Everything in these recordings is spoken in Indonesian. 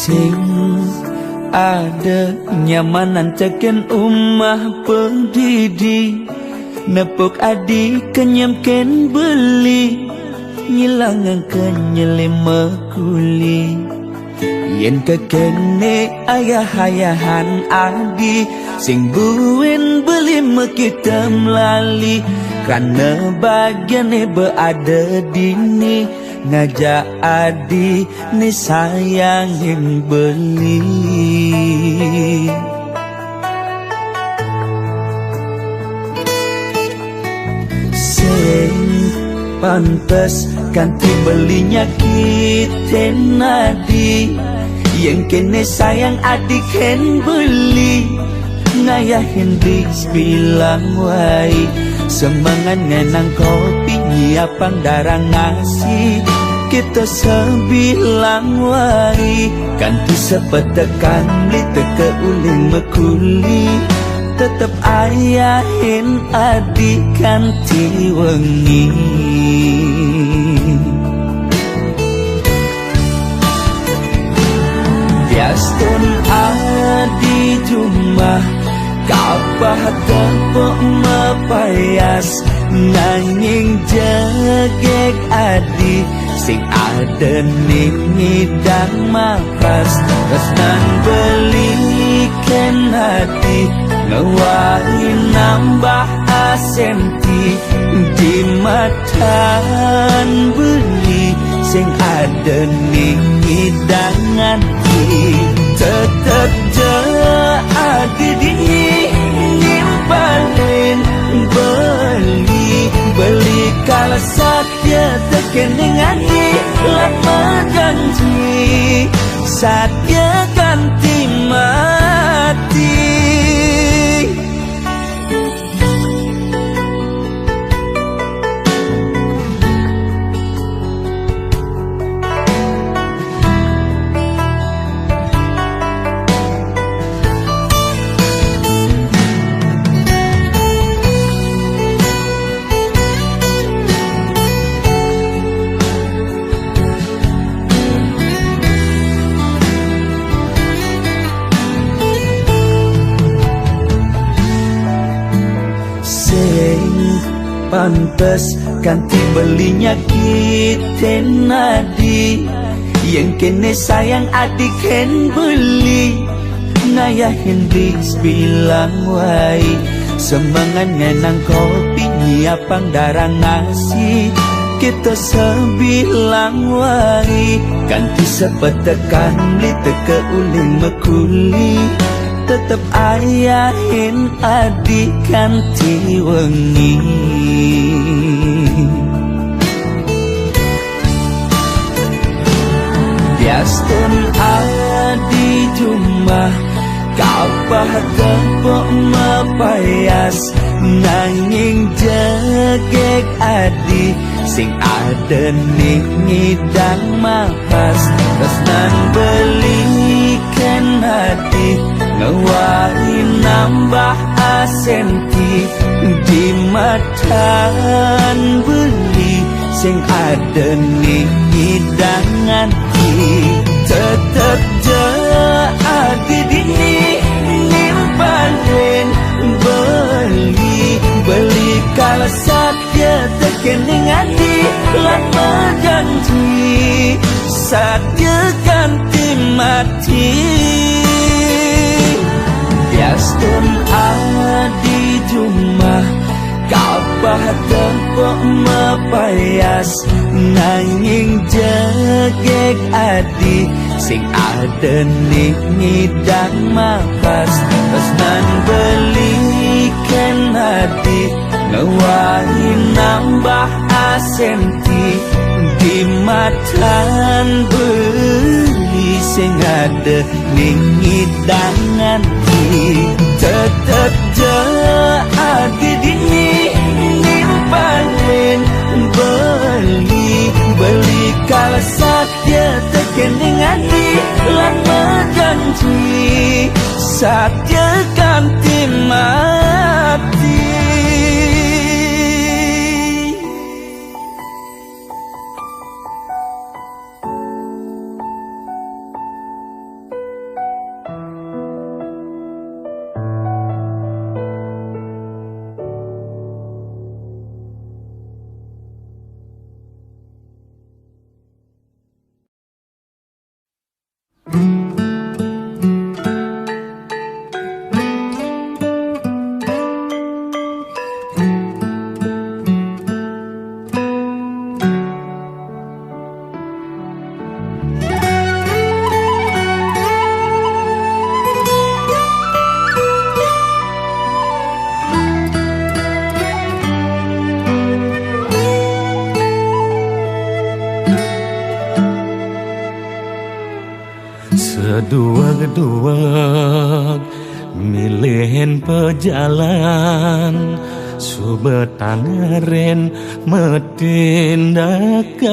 sing ada nyamanan ceken umah pendidi nepuk adi kenyamken beli ngilangan kenyelima kuli yen kekene ayah-ayahan adi sing buin beli kita melali karena bagiannya berada dini ngajak adi ni sayangin beli sing pantes ganti belinya kita nadi yang kene sayang adik ken beli ngayahin bis bilang wai semangat ngenang kopi nyiapang darah ngasih kita sebilang wai ganti sepetekan li teke uling mekuli tetep ayahin adik ganti wengi biastun adi jumah kabah tepuk mepayas nanging jegek adi sing ada ning ngidang makas resnan beliken hati ngewai nambah asenti di matan beli sing ada ning ngidangan tetep je adi dinyimbalin beli kalau satya tekening adi lama janji satya ganti mati pantes ganti belinya kita nadi yang kene sayang adik ken beli ngayahin bis bilang wai semangat ngenang kopi nyiapang darah ngasih kita sebilang wai ganti sepetekan li teke uling mekuli tetep ayahin adik ganti wengi biastun adi jumah kabah tepuk mepayas nanging jegek adi sing ada ning ngidang makas resnan beliken hati ngewai nambah asenti di matan beli sing ada ning hidangan tetep je adi dinyimbalin beli kalau satya tekening adi lama janji satya ganti mati biastun adi jumah kabah tepuk mepayas nanging jegek adi sing ada ning ngidang makas resnan beliken hati ngewai nambah asenti di matan beli sing ada ning ngidangan tetep je adi dinyimbalin beli kalau satya tekening adi lama janji satya ganti mati Seduag-duag milihin pejalan, subetan ren metindakan.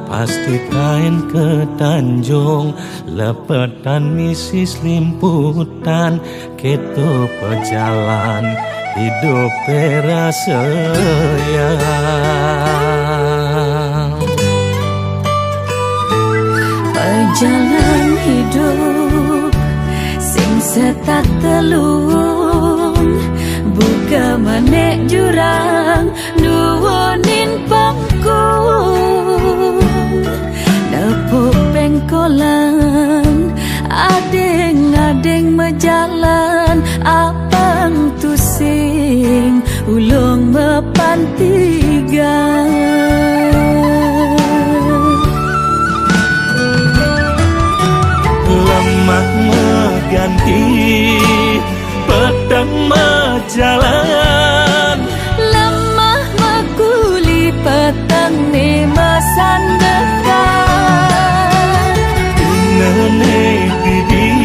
Pasti kain ke Tanjung, lepetan misis limputan, keto pejalan hidup perasaan. Perjalanan hidup sing setak telung, buka manek jurang nuwunin pangkung, nepuk pengkolan adeng-adeng mejalan, apang tusing ulung mepantigan. Lemak mengganti pedang majalan, Lemah makuli petang ni masandekan. nenek didi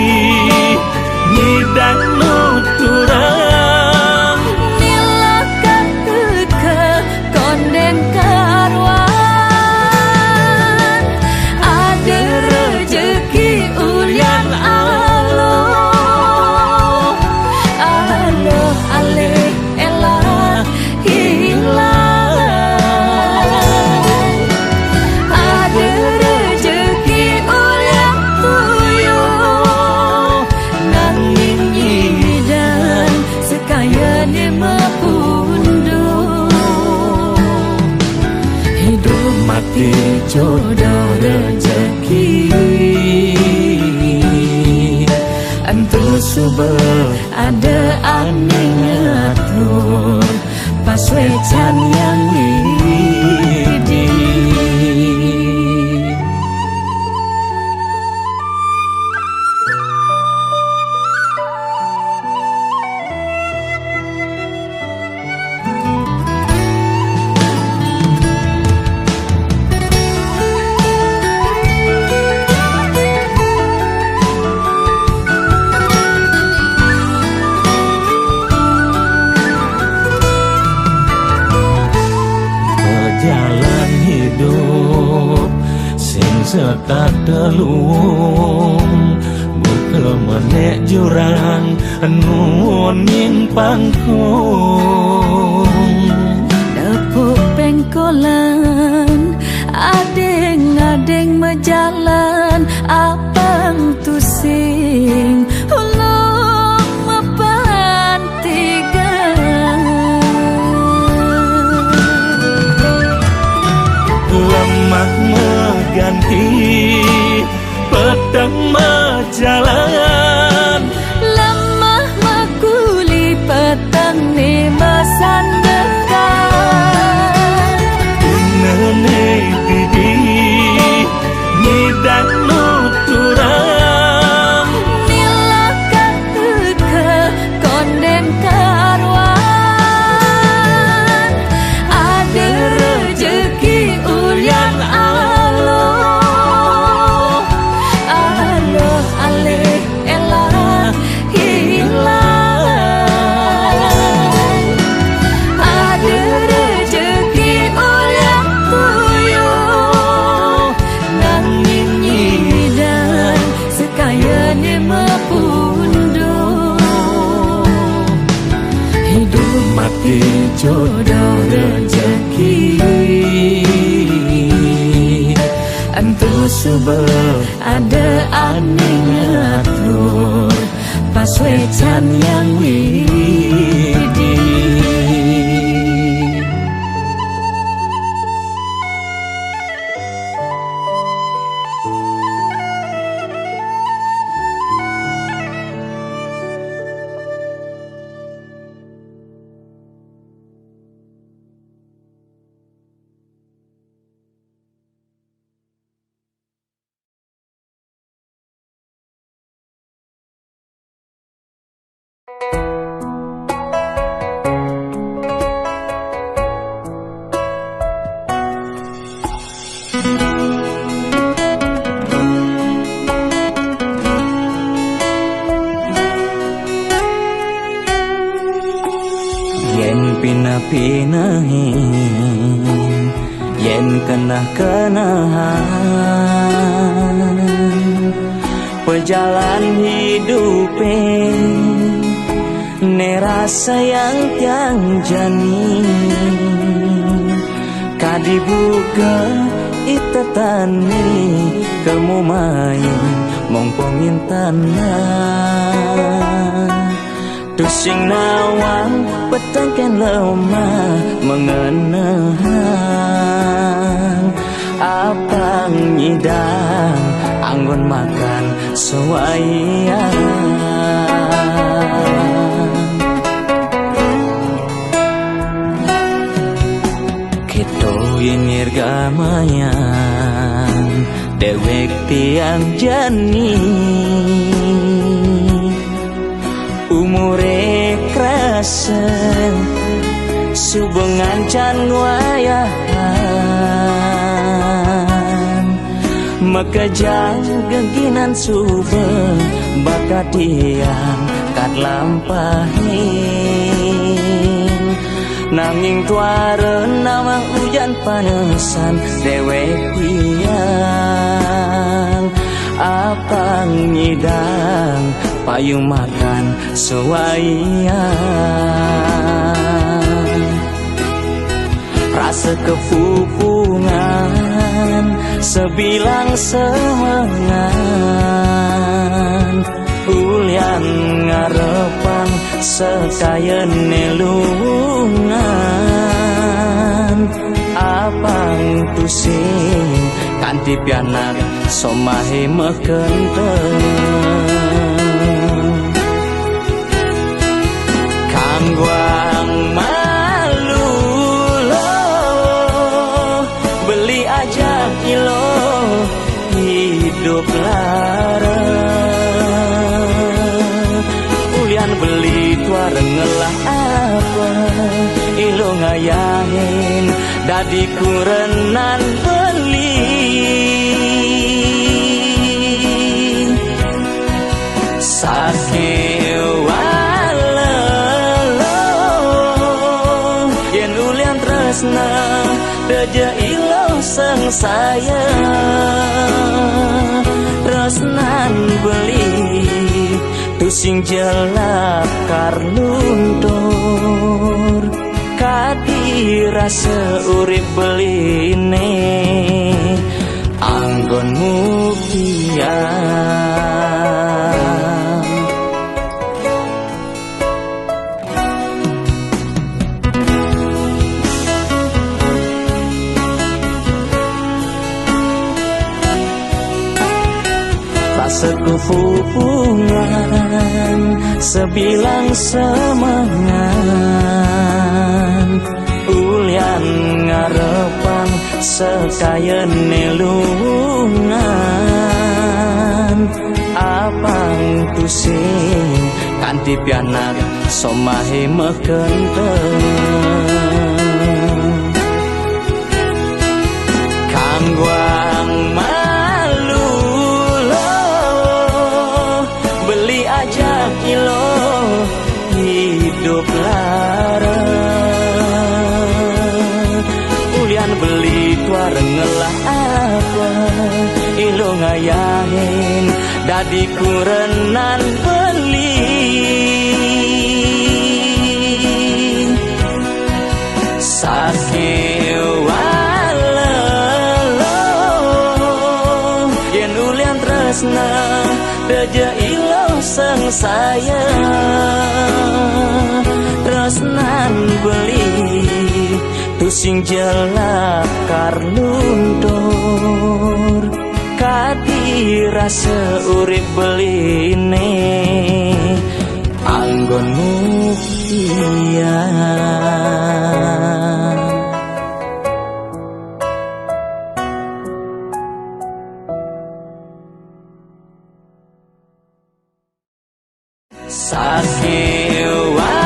nidang nuturang, Nilakan teke konden karwan, ada rezeki ulian aloh, aloh aleh elah hilang. Ada rezeki ulian tuyuh, nanging nyidan sekaya ni mepunduh. Hidup mati jodoh rezeki. Antu subel ada angin ngatur, pas wecan yang lidi. Jalan hidup sing setak telung, buka menek jurang nuwunin pangkung. Nepuk pengkolan adeng-adeng mejalan, apang tusing ulung mepantigan. Lemak mengganti pedang majalan, Lemah makuli petang ni masandekan. nenek didi nidang nuturang, Nilakan teke konden karwan, ada rezeki ulian aloh, aloh aleh elah hilang. Ada rezeki ulian tuyuh, nanging nyidan sekaya ni mepunduh. Hidup mati jodoh rezeki. Antu subel ada angin ngatur, pas wecan yang lidi. nehin yen kenah-kenahan pejalan hidupe ne rasa yang tiang jani kadibuka itatani kamu main mongpo mintana tusing nawang petangkan lemah mengenang apang nyidang anggon makan sewayang keto yenir gamayan dewek tiang jani umure krasen subengan can wayahan makajang gengginan subeng bakat tiang kat lampahin nanging tuaren namang hujan panesan dewek tiang apang nyidang payung makan sewayang rasa kefukungan sebilang semangan ulian ngarepan sekayen nelungan apang tusing kanti pianak somahe mekenteng kangguang malu lo beli aja kilo hidup lara ulian beli tuareng ngelah apa ilo ngayahin dadi kurenan beli sakewa deja ilo sang saya resnan beli tusing jelak karlundur kadi rasa urip beline anggonmu pian sekufukungan sebilang semangan ulian ngarepan sekayen nelungan apang tusing kanti pianak somahe mekenteng kangguang kilo hidup lara ulian beli tuareng ngelah apa ilo ngayahin dadi kurenan beli sakewa lelo yen ulian tresna deja ilo sang saya resnan beli tusing jelak karlundur kadi rasa urip beline anggonmu pian sakewa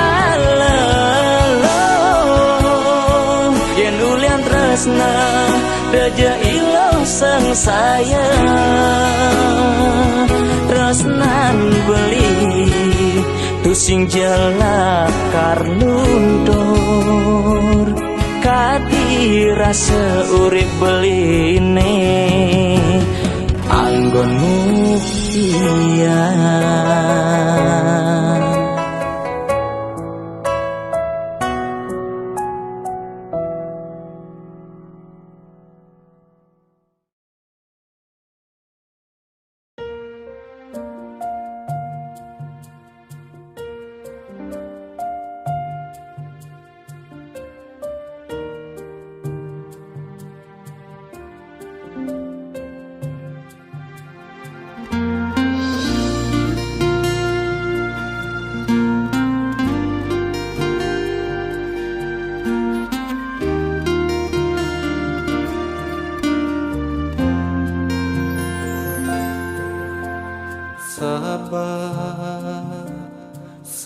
lelo yen ulian tresna deja ilo sang saya resnan beli sing jelakar luntur kadira seurip beline anggonmu iya.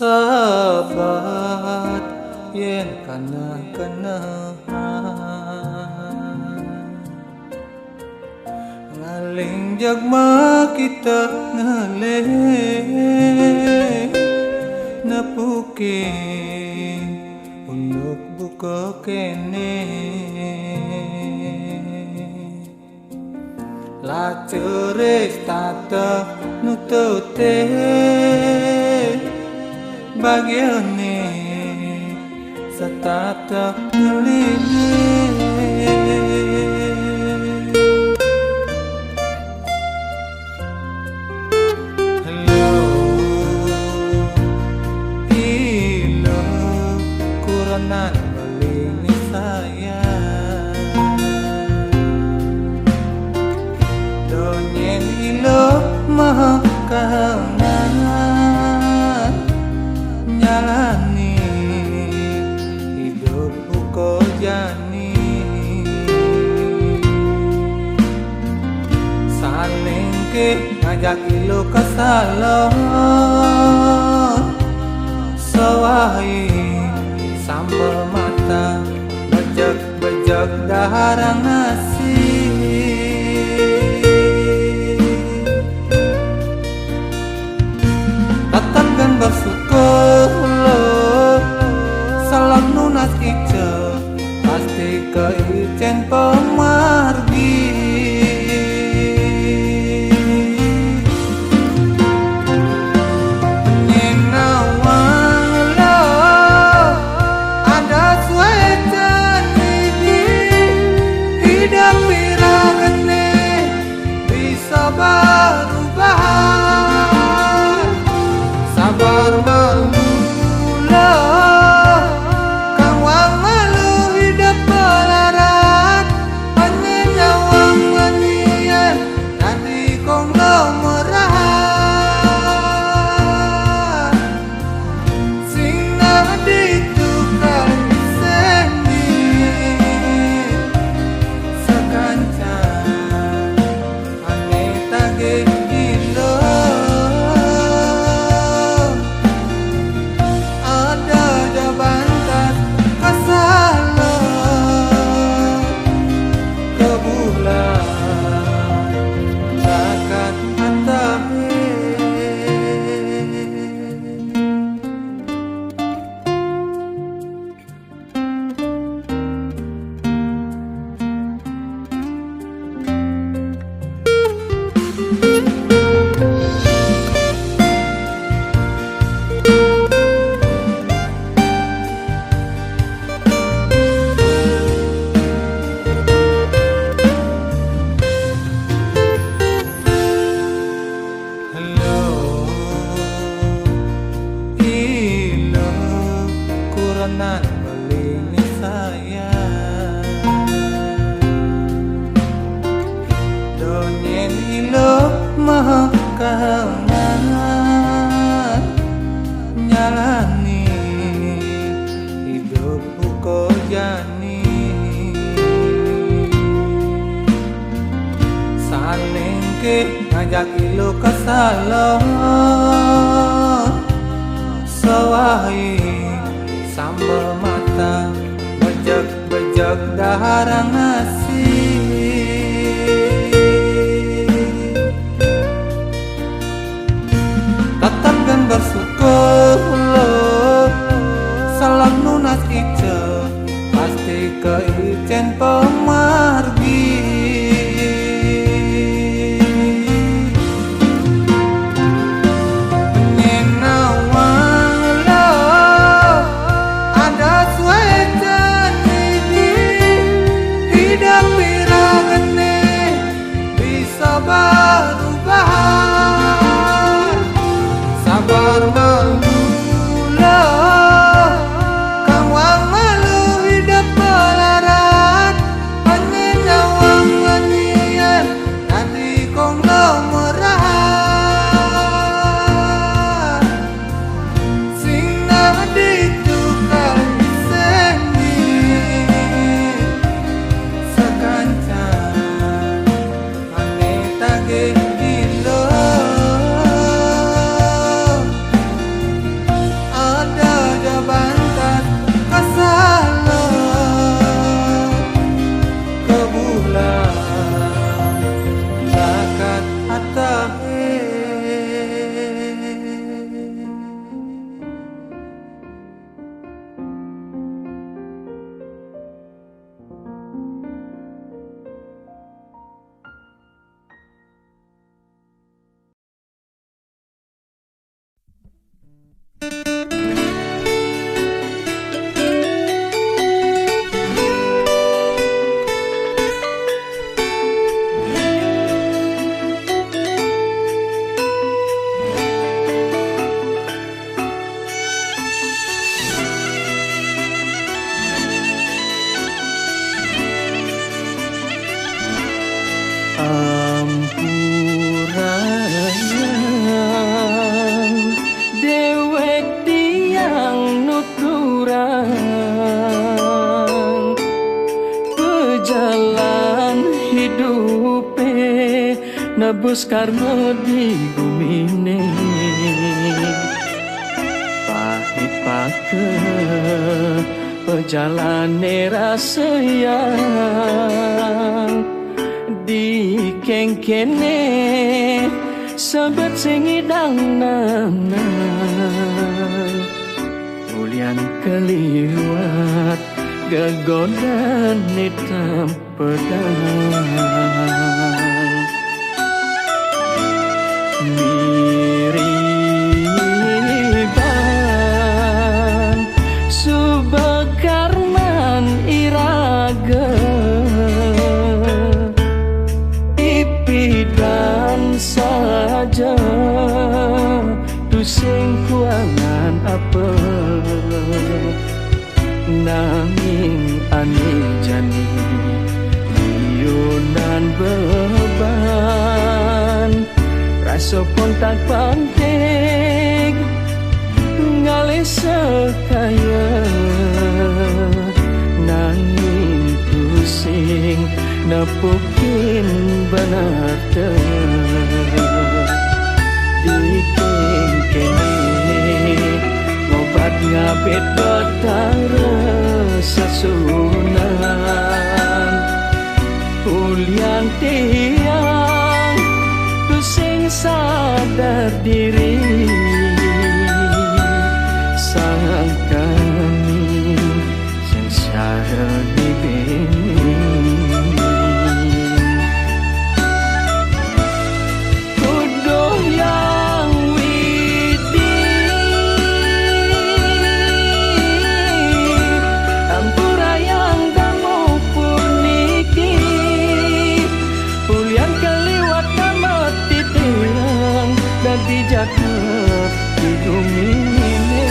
Sabat yen kana ngaling jagma kita ngalih napuki unuk buka kene la ceres tata nutute bagiane setata ngelini hello ilo kuranan belini saya donyen ilo makanan jalani hidupku kau jani saling ke ngajak ilo kesalon sawai sambal mata bejek daharang nasi tatangkan bersyukur salam nunas ijo pasti ke ijen pemargi nyinawang lo ada suecan ini hidup piragene bisa berubah sabar mula kang wang malu hidup pelarat penyawang manian tadi kong lo merah singa ditukar sendi sekancan ane tage gilo kuranan belini saya donyen ilo makanan nyalani hidupku kau jani saling ke ngajak ilo kesalon sawai sambal mata bejek daharang nasi tatangkan bersyukur Ampuran dewek tiang nuturang pejalan hidupe nebus karma di bumi ini pahit pake pejalane rasa yang di kengkene sebet sing idang nanan ulian keliwat gegodan hitam pedang miriban subekarman iraga ipidan saja tusing kuangan apa nanging ani jani yunan beban rasa pun tak penting ngalih sekaya nanging pusing nepukin benar diking kene ngobat ngabit betara sasunan ulian tiang tusing sadar diri sang kami sengsara di bumi kuduh yang widi ampura yang kamu puniki ulian keliwat nama titirang dan dijatuh di bumi ini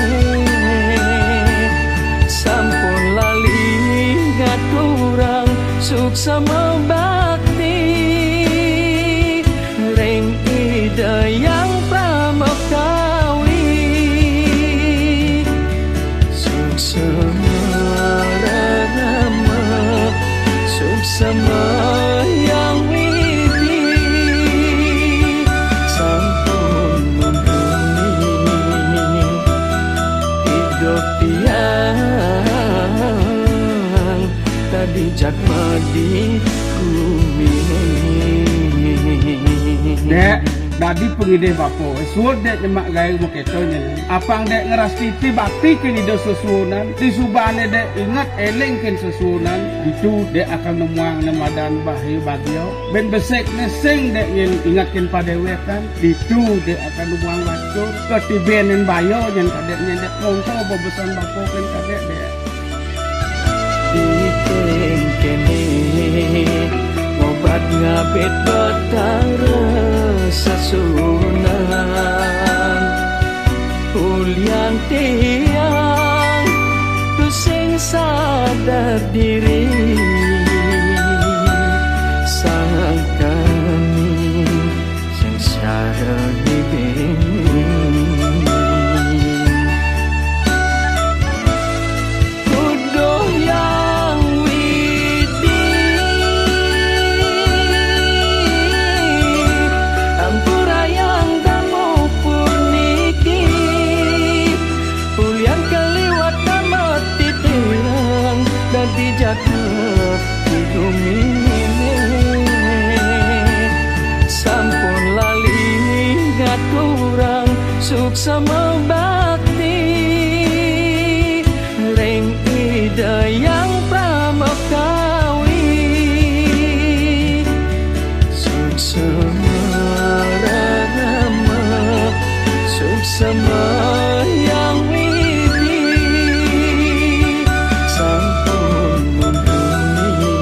sampun lali ngaturang suksa membakti ring ida yang pramekawi suksa merama suksa yang widi sampun membumi hidup tiang tadi jakma di bumi Dek, dadi pergi deh bapo. Suat dek nyemak gaya moketonya. Apang dek ngeras titi bakti kini do sesuunan. Di subane dek ingat elengkin sesuunan. Itu dek akan memuang nemadan bahi bagio. Ben besek neseng dek yang ingatkin pada wekan. Itu dek akan memuang bacur. Ketibenen bayo yang kadeknya dek ngonto bebesan bapo kan kadek dek. diking kene ngobat ngabit betara sasunan ulian tiang tusing sadar diri sang kami sengsara di bumi kuduh yang widi ampura yang kamu puniki ulian keliwat nama titirang dan dijatuh di bumi ini sampun lali ngaturang suksa membakti ring ida yang pramekawi suksa merama suksa yang widi sampun membumi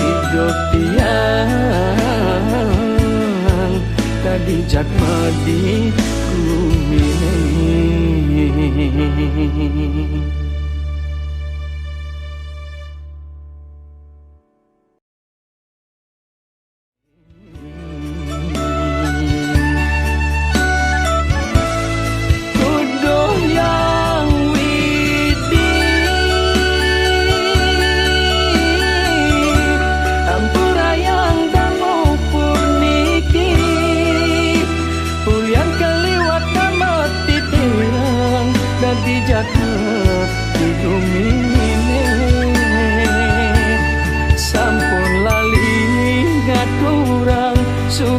hidup tiang tadi jakma di bumi ini.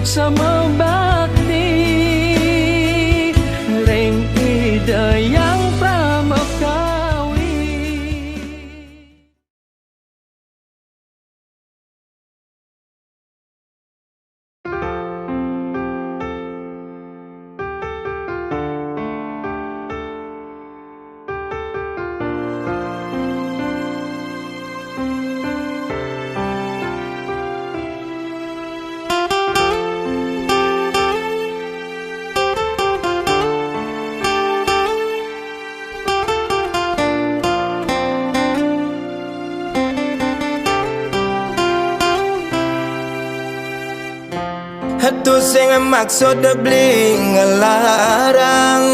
Facebook sama bakti ring ide yang pramukawi. Hatu sing maksud beli ngelarang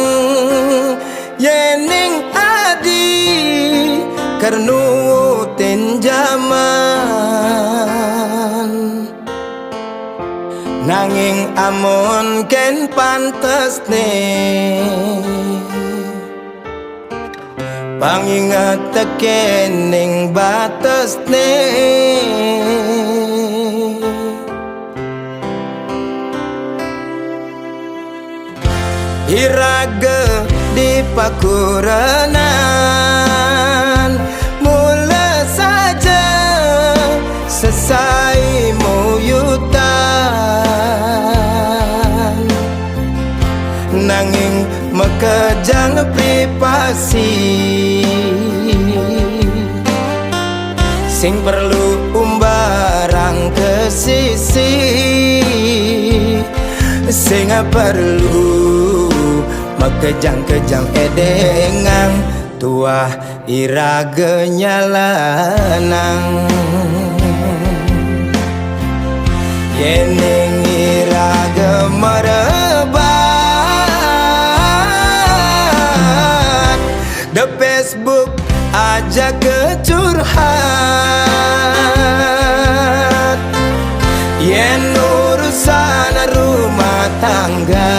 yening adi karnutin zaman nanging amun ken pantes nih pangingat tekening batas nih Iraga di pakuranan mula saja selesai muyutan nanging mekejang privasi sing perlu umbarang ke sisi sing perlu makejang-kejang edengang tua iragenya lanang yening iraga merebat de Facebook aja kecurhat yen urusan rumah tangga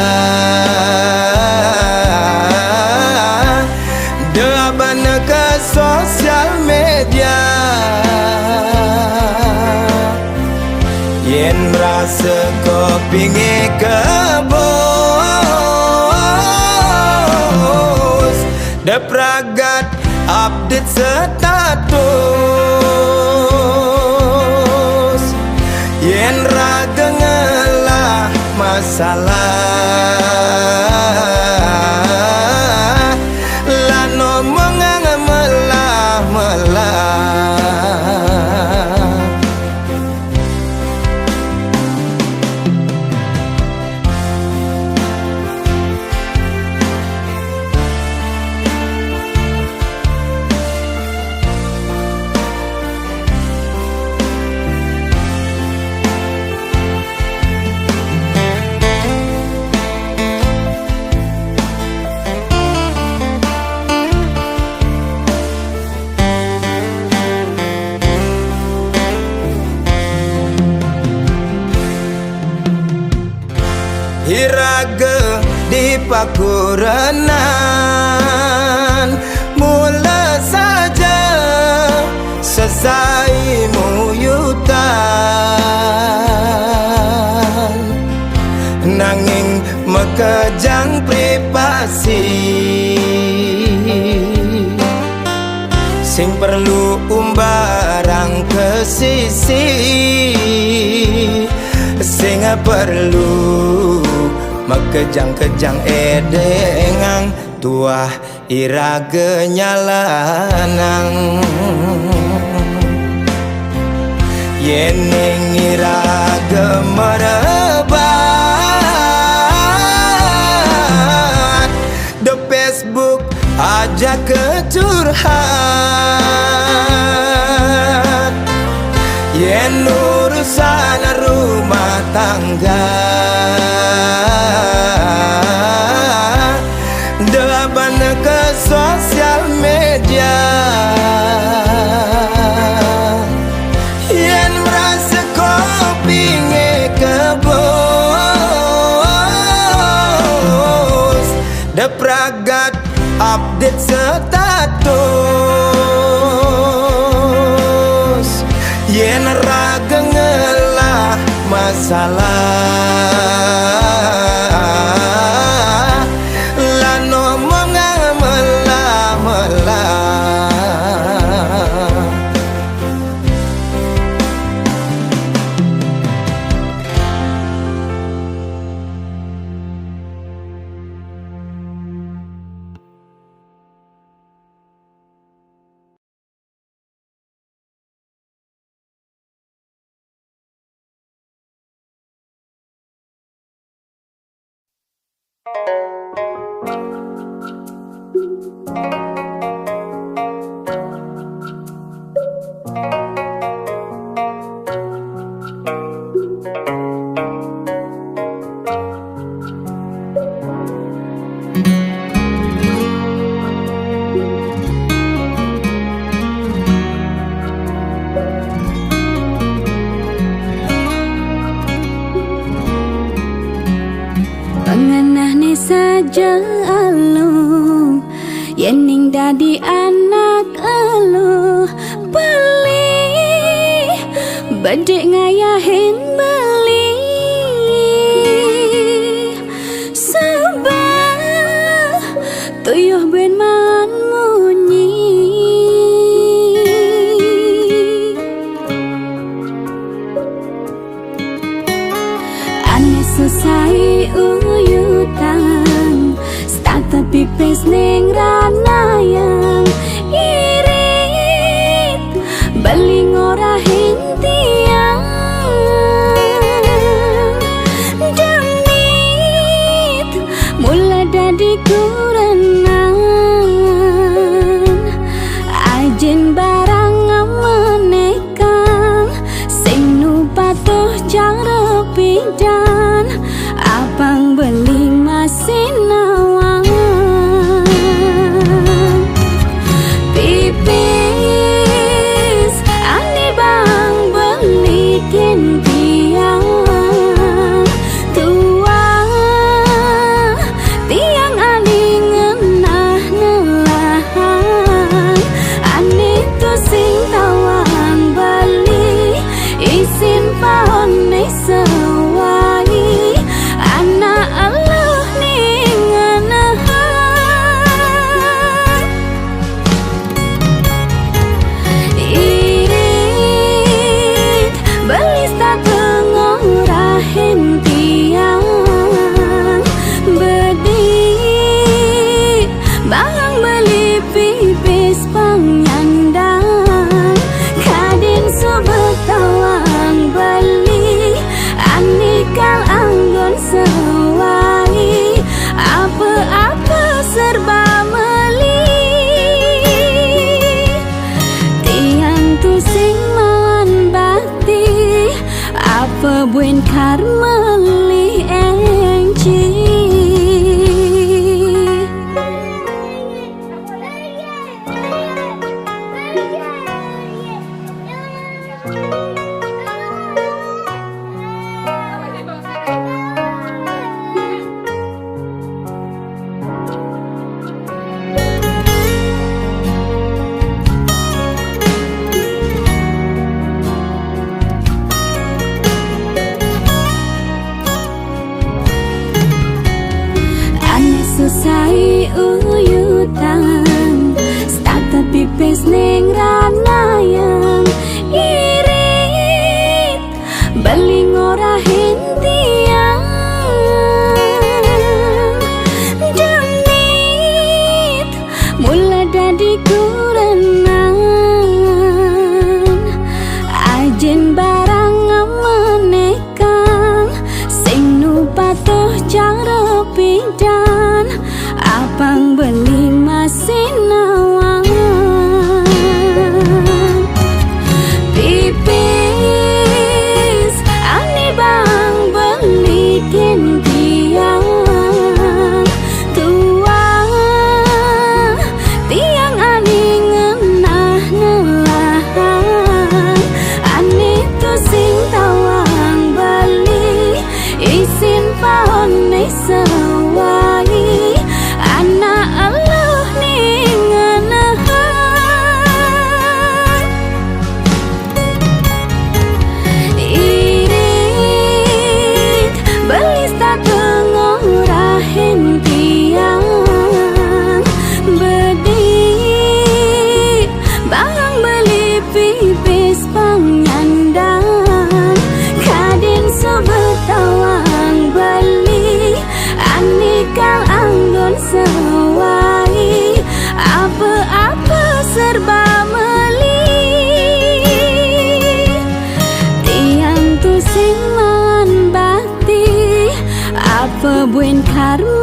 ke sosial media yen merasa kepingin kebos depragat update status yen raga ngelah masalah Iraga di pakuranan mula saja selesai muyutan nanging mekejang privasi sing perlu umbarang ke sisi sing perlu makejang-kejang edengang tua iragenya lanang yening iraga merebat de Facebook aja kecurhat yen urusan rumah tangga deban ke sosial media yen merasa kepingin kebos depragat update status yen raga ngelah masalah Pengenahne saja elu yening dadi anak elu beli bedek ngayahin beli sebab tuyuh ben man munyi ane selesai uyutan stata pipis ning rana yang irit beli ngorahin tiang demit mula dadi kurenan ajen barang menekang sing nu patuh cara pidan abang beli masin nawang pipis ane bang belikin tiang tua tiang ane ngenah nelahan ane tu sing tawang beli isin pohon sewai anak Allah ning anahan irit beli statu ngorahin tiang bedi bang beli pipis panyandang kadin sebetawang beli anikal anggon sewai apa-apa serba meli tiang tu sing man bakti apa buen karmeli enci selesai uyutan stata pipis ning rana yang irit beli ngorahin tiang demit mula dadi kurenan ajen barang menekang sing nu patuh cara pidan abang beli masin nawang pipis ane bang belikin tiang tua tiang ane ngenah nelahan ane tu sing tawang beli isin pohon sewai anak Allah ning anahan irit beli statu ngorahin tiang bedi bang beli pipis panyandang kadin sebetawang beli anikal anggon sewai apa-apa serba meli tiang tu sing man bakti apa buen karma